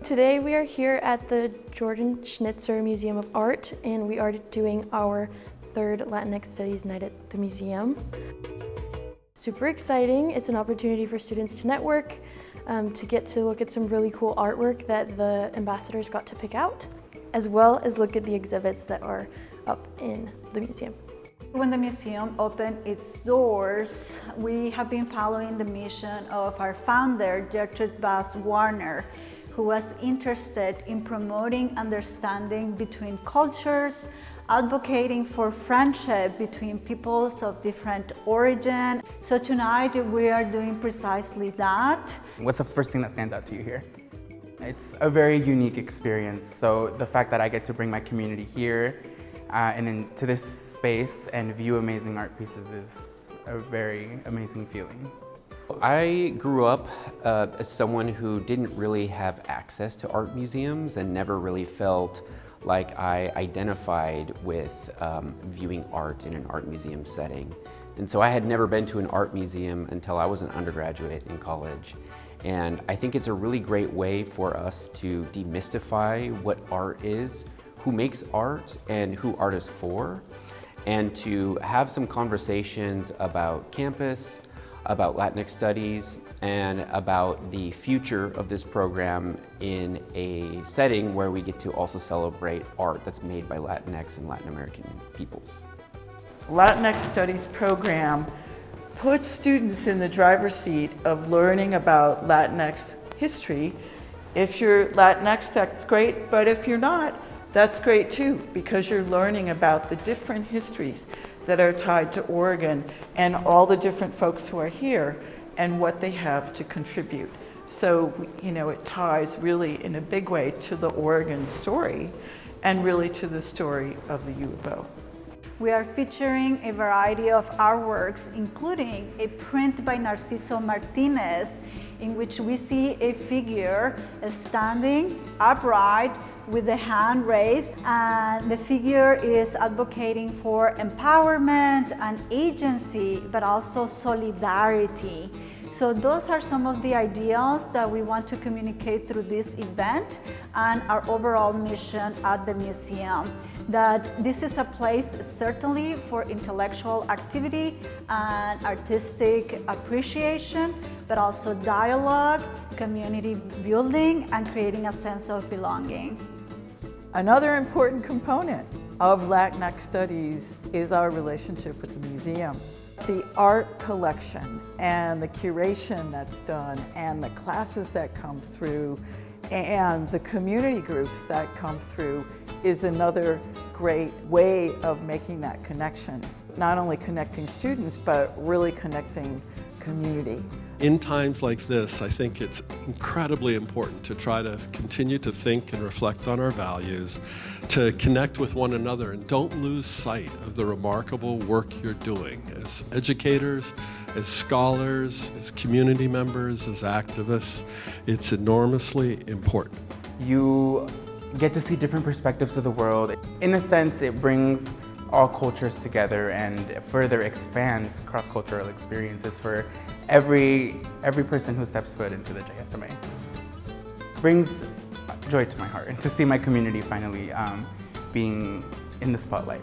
Today we are here at the Schnitzer Museum of Art, and we are doing our third Latinx Studies Night at the museum. Super exciting. It's an opportunity for students to network, to get to look at some really cool artwork that the ambassadors got to pick out, as well as look at the exhibits that are up in the museum. When the museum opened its doors, we have been following the mission of our founder, Gertrude Bass Warner, who was interested in promoting understanding between cultures, advocating for friendship between peoples of different origin. So tonight we are doing precisely that. What's the first thing that stands out to you here? It's a very unique experience. So the fact that I get to bring my community here and into this space and view amazing art pieces is a very amazing feeling. I grew up as someone who didn't really have access to art museums and never really felt like I identified with viewing art in an art museum setting. And so I had never been to an art museum until I was an undergraduate in college. And I think it's a really great way for us to demystify what art is, who makes art, and who art is for, and to have some conversations about campus, about Latinx studies, and about the future of this program in a setting where we get to also celebrate art that's made by Latinx and Latin American peoples. Latinx Studies program puts students in the driver's seat of learning about Latinx history. If you're Latinx, that's great, but if you're not, that's great too, because you're learning about the different histories that are tied to Oregon and all the different folks who are here and what they have to contribute. So, it ties really in a big way to the Oregon story and really to the story of the U of O. We are featuring a variety of artworks, including a print by Narciso Martinez, in which we see a figure standing upright with the hand raised, and the figure is advocating for empowerment and agency, but also solidarity. So those are some of the ideals that we want to communicate through this event and our overall mission at the museum. That this is a place certainly for intellectual activity and artistic appreciation, but also dialogue, community building, and creating a sense of belonging. Another important component of Latinx Studies is our relationship with the museum. The art collection and the curation that's done and the classes that come through and the community groups that come through is another great way of making that connection. Not only connecting students, but really connecting community. In times like this, I think it's incredibly important to try to continue to think and reflect on our values, to connect with one another, and don't lose sight of the remarkable work you're doing as educators, as scholars, as community members, as activists. It's enormously important. You get to see different perspectives of the world. In a sense, it brings all cultures together and further expands cross-cultural experiences for every person who steps foot into the JSMA. Brings joy to my heart to see my community finally being in the spotlight.